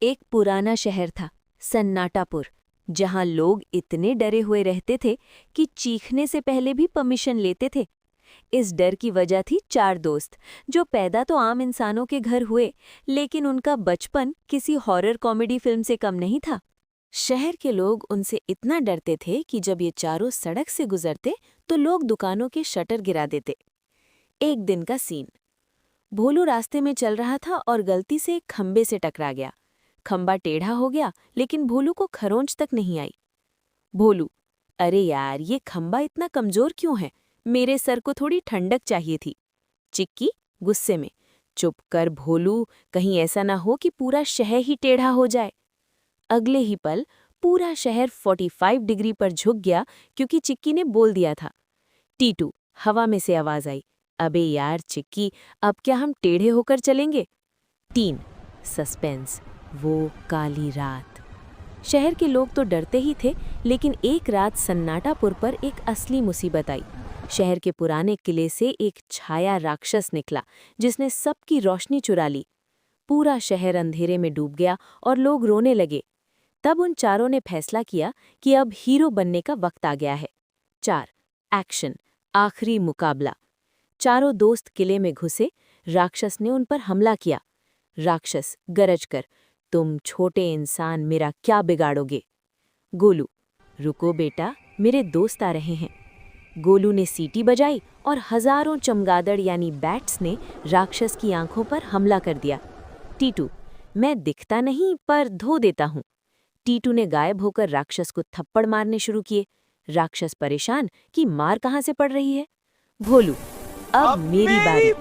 एक पुराना शहर था, सन्नाटापुर, जहां लोग इतने डरे हुए रहते थे कि चीखने से पहले भी परमिशन लेते थे। इस डर की वजह थी चार दोस्त, जो पैदा तो आम इंसानों के घर हुए, लेकिन उनका बचपन किसी हॉरर कॉमेडी फिल्म से कम नहीं था। शहर के लोग उनसे इतना डरते थे कि जब ये चारों सड़क से गुजरते तो लोग दुकानों के शटर गिरा देते। एक दिन का सीन। भोलू रास्ते में चल रहा था और गलती से एक खंबे से टकरा गया। खंबा टेढ़ा हो गया, लेकिन भोलू को खरोंच तक नहीं आई। भोलू, अरे यार, ये खंबा इतना कमजोर क्यों है? मेरे सर को थोड़ी ठंडक चाहिए थी। चिक्की गुस्से में, चुप कर भोलू, कहीं ऐसा ना हो कि पूरा शहर ही टेढ़ा हो जाए। अगले ही पल पूरा शहर 45 डिग्री पर झुक गया, क्योंकि चिक्की ने बोल दिया था। टीटू, हवा में से आवाज आई, अबे यार चिक्की, अब क्या हम टेढ़े होकर चलेंगे? 3 सस्पेंस, वो काली रात। शहर के लोग तो डरते ही थे, लेकिन एक रात सन्नाटापुर पर एक असली मुसीबत आई। शहर के पुराने किले से एक छाया राक्षस निकला, जिसने सबकी रोशनी चुरा ली। पूरा शहर अंधेरे में डूब गया और लोग रोने लगे। तब उन चारों ने फैसला किया कि अब हीरो बनने का वक्त आ गया है। 4 एक्शन, आखिरी मुकाबला। चारों दोस्त किले में घुसे। राक्षस ने उन पर हमला किया। राक्षस गरज कर, तुम छोटे इंसान मेरा क्या बिगाड़ोगे? गोलू, रुको बेटा, मेरे दोस्त आ रहे हैं। गोलू ने सीटी बजाई और हजारों चमगादड़ यानी बैट्स ने राक्षस की आंखों पर हमला कर दिया। टीटू, मैं दिखता नहीं पर धो देता हूँ। टीटू ने गायब होकर राक्षस को थप्पड़ मारने शुरू किए। राक्षस परेशान कि मार कहाँ से पड़ रही है। भोलू, अब मेरी बारी।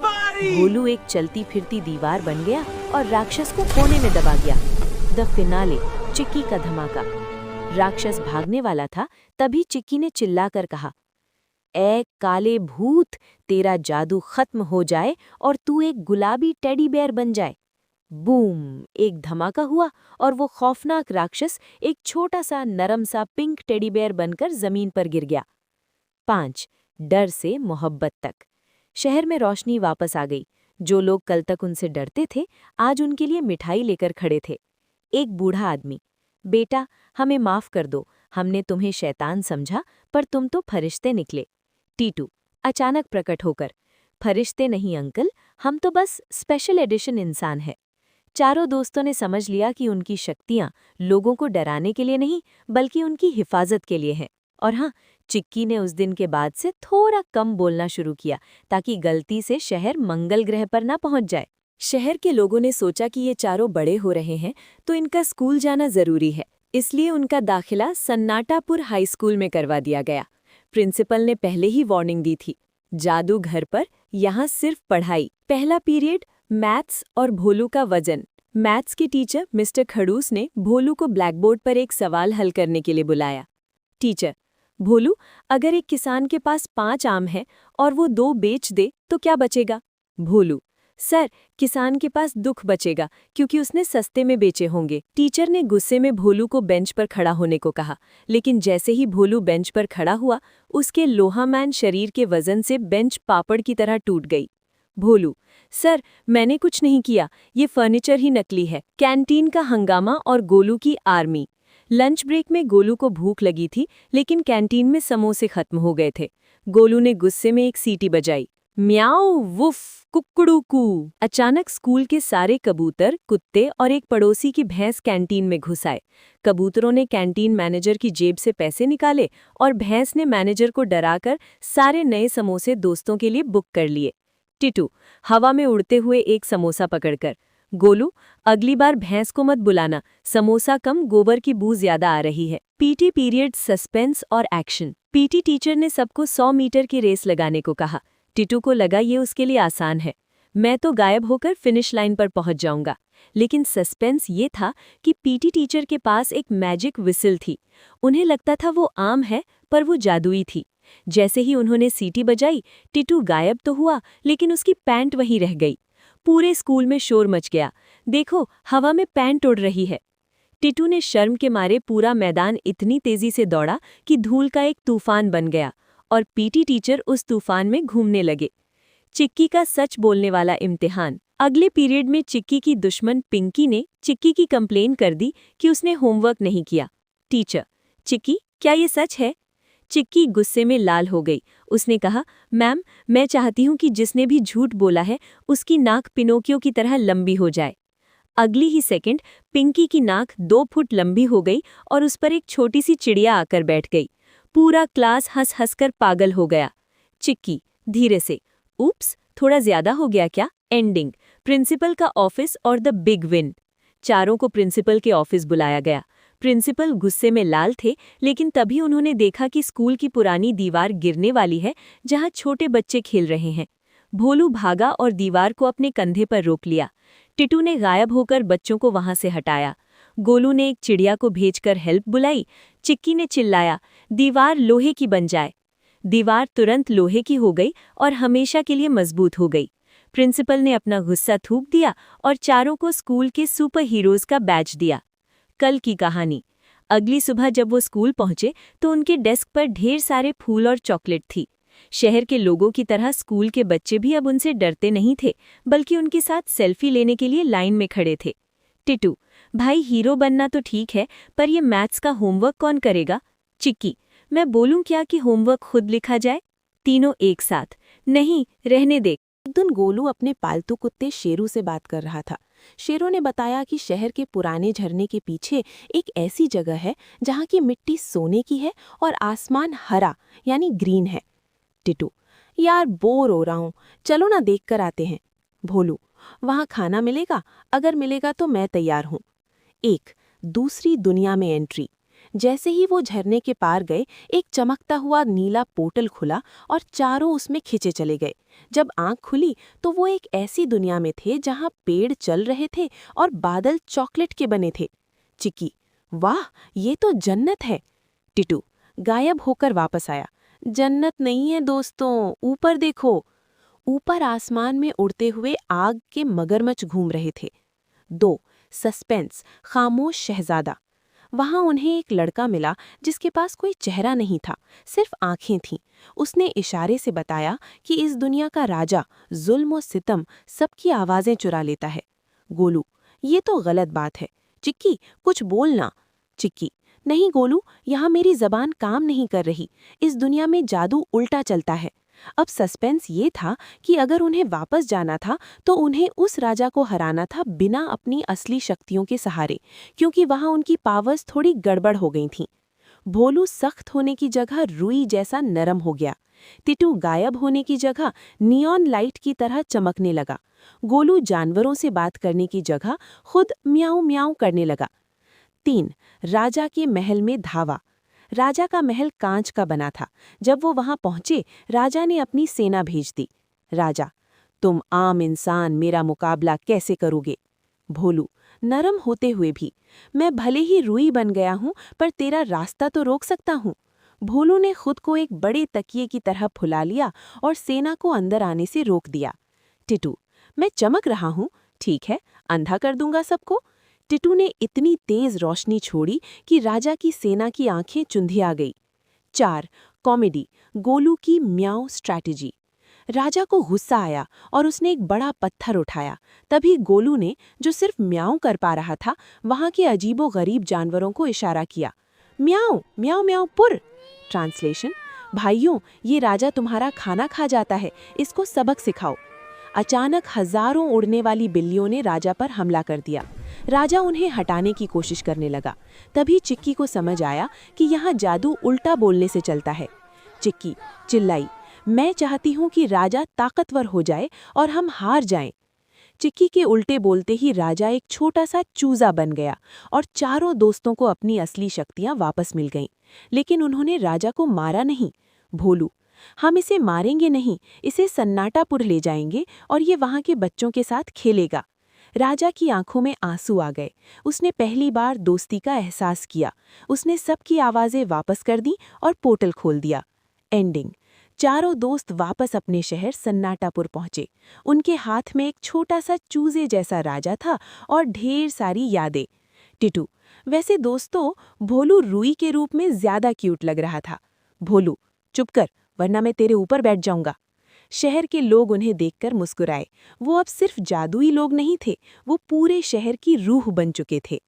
भोलू एक चलती फिरती दीवार बन गया और राक्षस को कोने में दबा गया। द फिनाले, चिक्की का धमाका। राक्षस भागने वाला था, तभी चिक्की ने चिल्लाकर कहा, ए काले भूत, तेरा जादू खत्म हो जाए और तू एक गुलाबी टेडी बेयर बन जाए। बूम, एक धमाका हुआ और वो खौफनाक राक्षस एक छोटा सा नरम सा पिंक टेडी बेयर बनकर जमीन पर गिर गया। 5 डर से मोहब्बत तक। शहर में रोशनी वापस आ गई। जो लोग कल तक उनसे डरते थे, आज उनके लिए मिठाई लेकर खड़े थे। एक बूढ़ा आदमी, बेटा, हमें माफ कर दो, हमने तुम्हें शैतान समझा, पर तुम तो फरिश्ते निकले। टीटू अचानक प्रकट होकर, फरिश्ते नहीं अंकल, हम तो बस स्पेशल एडिशन इंसान है। चारों दोस्तों ने समझ लिया कि उनकी शक्तियां लोगों को डराने के लिए नहीं, बल्कि उनकी हिफाजत के लिए हैं। और हाँ, चिक्की ने उस दिन के बाद से थोड़ा कम बोलना शुरू किया, ताकि गलती से शहर मंगल ग्रह पर ना पहुंच जाए। शहर के लोगों ने सोचा कि ये चारों बड़े हो रहे हैं, तो इनका स्कूल जाना जरूरी है, इसलिए उनका दाखिला सन्नाटापुर हाई स्कूल में करवा दिया गया। प्रिंसिपल ने पहले ही वार्निंग दी थी, जादू घर पर, यहाँ सिर्फ पढ़ाई। पहला पीरियड मैथ्स और भोलू का वजन। मैथ्स के टीचर मिस्टर खड़ूस ने भोलू को ब्लैकबोर्ड पर एक सवाल हल करने के लिए बुलाया। टीचर, भोलू, अगर एक किसान के पास 5 आम है और वो 2 बेच दे तो क्या बचेगा? भोलू, सर, किसान के पास दुख बचेगा, क्योंकि उसने सस्ते में बेचे होंगे। टीचर ने गुस्से में भोलू को बेंच पर खड़ा होने को कहा, लेकिन जैसे ही भोलू बेंच पर खड़ा हुआ, उसके लोहामैन शरीर के वजन से बेंच पापड़ की तरह टूट गई। भोलू, सर, मैंने कुछ नहीं किया, ये फर्नीचर ही नकली है। कैंटीन का हंगामा और गोलू की आर्मी। लंच ब्रेक में गोलू को भूख लगी थी, लेकिन कैंटीन में समोसे खत्म हो गए थे। गोलू ने गुस्से में एक सीटी बजाई, म्याऊ वुफ कुक्कुड़ू। अचानक स्कूल के सारे कबूतर, कुत्ते और एक पड़ोसी की भैंस कैंटीन में घुस आए। कबूतरों ने कैंटीन मैनेजर की जेब से पैसे निकाले और भैंस ने मैनेजर को डराकर सारे नए समोसे दोस्तों के लिए बुक कर लिए। टिटू हवा में उड़ते हुए एक समोसा पकड़कर, गोलू, अगली बार भैंस को मत बुलाना, समोसा कम गोबर की बू ज्यादा आ रही है। पीटी पीरियड सस्पेंस और एक्शन। पीटी टीचर ने सबको 100 मीटर की रेस लगाने को कहा। टिटू को लगा ये उसके लिए आसान है, मैं तो गायब होकर फिनिश लाइन पर पहुंच जाऊंगा। लेकिन सस्पेंस ये था कि पीटी टीचर के पास एक मैजिक विसिल थी। उन्हें लगता था वो आम है, पर वो जादुई थी। जैसे ही उन्होंने सीटी बजाई, टिटू गायब तो हुआ, लेकिन उसकी पैंट वहीं रह गई। पूरे स्कूल में शोर मच गया, देखो, हवा में पैंट उड़ रही है। टिटू ने शर्म के मारे पूरा मैदान इतनी तेजी से दौड़ा कि धूल का एक तूफान बन गया और पीटी टीचर उस तूफान में घूमने लगे। चिक्की का सच बोलने वाला इम्तिहान। अगले पीरियड में चिक्की की दुश्मन पिंकी ने चिक्की की कंप्लेन कर दी कि उसने होमवर्क नहीं किया। टीचर, चिक्की, क्या ये सच है? चिक्की गुस्से में लाल हो गई। उसने कहा, मैम, मैं चाहती हूँ कि जिसने भी झूठ बोला है उसकी नाक पिनोकियो की तरह लंबी हो जाए। अगली ही सेकंड पिंकी की नाक 2 फुट लंबी हो गई और उस पर एक छोटी सी चिड़िया आकर बैठ गई। पूरा क्लास हंस हंसकर पागल हो गया। चिक्की धीरे से, उप्स, थोड़ा ज्यादा हो गया क्या? एंडिंग, प्रिंसिपल का ऑफिस और द बिग विन। चारों को प्रिंसिपल के ऑफिस बुलाया गया। प्रिंसिपल गुस्से में लाल थे, लेकिन तभी उन्होंने देखा कि स्कूल की पुरानी दीवार गिरने वाली है जहां छोटे बच्चे खेल रहे हैं। भोलू भागा और दीवार को अपने कंधे पर रोक लिया। टिटू ने गायब होकर बच्चों को वहां से हटाया। गोलू ने एक चिड़िया को भेजकर हेल्प बुलाई। चिक्की ने चिल्लाया, दीवार लोहे की बन जाए। दीवार तुरंत लोहे की हो गई और हमेशा के लिए मजबूत हो गई। प्रिंसिपल ने अपना गुस्सा थूक दिया और चारों को स्कूल के सुपर हीरोज का बैच दिया। कल की कहानी। अगली सुबह जब वो स्कूल पहुंचे तो उनके डेस्क पर ढेर सारे फूल और चॉकलेट थी। शहर के लोगों की तरह स्कूल के बच्चे भी अब उनसे डरते नहीं थे, बल्कि उनके साथ सेल्फी लेने के लिए लाइन में खड़े थे। टिटू, भाई, हीरो बनना तो ठीक है, पर ये मैथ्स का होमवर्क कौन करेगा? चिक्की, मैं बोलूं क्या कि होमवर्क खुद लिखा जाए? तीनों एक साथ, नहीं, रहने दे। एक दिन गोलू अपने पालतू कुत्ते शेरू से बात कर रहा था। शेरू ने बताया कि शहर के पुराने झरने के पीछे एक ऐसी जगह है जहाँ की मिट्टी सोने की है और आसमान हरा यानी ग्रीन है। टिटू, यार बोर हो रहा हूँ, चलो ना देख कर आते हैं। भोलू, वहाँ खाना मिलेगा? अगर मिलेगा तो मैं तैयार हूँ। एक दूसरी दुनिया में एंट्री। जैसे ही वो झरने के पार गए, एक चमकता हुआ नीला पोर्टल खुला और चारों उसमें खिंचे चले गए। जब आंख खुली तो वो एक ऐसी दुनिया में थे जहां पेड़ चल रहे थे और बादल चॉकलेट के बने थे। चिक्की, वाह, ये तो जन्नत है। टिटू गायब होकर वापस आया। जन्नत नहीं है दोस्तों, ऊपर देखो। ऊपर आसमान में उड़ते हुए आग के मगरमच्छ घूम रहे थे। 2 सस्पेंस, खामोश शहजादा। वहां उन्हें एक लड़का मिला जिसके पास कोई चेहरा नहीं था, सिर्फ आंखें थीं। उसने इशारे से बताया कि इस दुनिया का राजा जुल्म और सितम सबकी आवाजें चुरा लेता है। गोलू, ये तो गलत बात है। चिक्की, कुछ बोलना। चिक्की, नहीं गोलू, यहाँ मेरी जबान काम नहीं कर रही। इस दुनिया में जादू उल्टा चलता है। अब सस्पेंस ये था कि अगर उन्हें वापस जाना था तो उन्हें उस राजा को हराना था बिना अपनी असली शक्तियों के सहारे, क्योंकि वहां उनकी पावर्स थोड़ी गड़बड़ हो गई थीं। भोलू सख्त होने की जगह रुई जैसा नरम हो गया। टिटू गायब होने की जगह नियॉन लाइट की तरह चमकने लगा। गोलू जानवरों से बात करने की जगह खुद म्याऊं म्याऊं करने लगा। 3 राजा के महल में धावा। राजा का महल कांच का बना था। जब वो वहां पहुंचे, राजा ने अपनी सेना भेज दी। राजा, तुम आम इंसान मेरा मुकाबला कैसे करोगे? भोलू नरम होते हुए भी, मैं भले ही रुई बन गया हूं, पर तेरा रास्ता तो रोक सकता हूं। भोलू ने खुद को एक बड़े तकिए की तरह फुला लिया और सेना को अंदर आने से रोक दिया। टिटू, मैं चमक रहा हूं, ठीक है, अंधा कर दूंगा सबको। टिटू ने इतनी तेज रोशनी छोड़ी कि राजा की सेना की आंखें चुंधिया गई। 4 कॉमेडी, गोलू की म्याऊ स्ट्रैटेजी। राजा को गुस्सा आया और उसने एक बड़ा पत्थर उठाया। तभी गोलू ने, जो सिर्फ म्याऊ कर पा रहा था, वहां के अजीबो-गरीब जानवरों को इशारा किया। म्याऊ म्याऊ म्याऊ पुर। ट्रांसलेशन, भाइयों, ये राजा तुम्हारा खाना खा जाता है, इसको सबक सिखाओ। अचानक हजारों उड़ने वाली बिल्लियों ने राजा पर हमला कर दिया। राजा उन्हें हटाने की कोशिश करने लगा। तभी चिक्की को समझ आया कि यहाँ जादू उल्टा बोलने से चलता है। चिक्की चिल्लाई, मैं चाहती हूँ कि राजा ताकतवर हो जाए और हम हार जाएं। चिक्की के उल्टे बोलते ही राजा एक छोटा सा चूजा बन गया और चारों दोस्तों को अपनी असली शक्तियां वापस मिल गईं। लेकिन उन्होंने राजा को मारा नहीं। भोलू, हम इसे मारेंगे नहीं, इसे सन्नाटापुर ले जाएंगे और ये वहाँ के बच्चों के साथ खेलेगा। राजा की आंखों में आंसू आ गए। उसने पहली बार दोस्ती का एहसास किया। उसने सबकी आवाज़ें वापस कर दी और पोर्टल खोल दिया। एंडिंग, चारों दोस्त वापस अपने शहर सन्नाटापुर पहुंचे। उनके हाथ में एक छोटा सा चूजे जैसा राजा था और ढेर सारी यादें। टिटू, वैसे दोस्तों, भोलू रुई के रूप में ज्यादा क्यूट लग रहा था। भोलू, चुप कर, वरना मैं तेरे ऊपर बैठ जाऊंगा। शहर के लोग उन्हें देखकर मुस्कुराए। वो अब सिर्फ जादुई लोग नहीं थे, वो पूरे शहर की रूह बन चुके थे।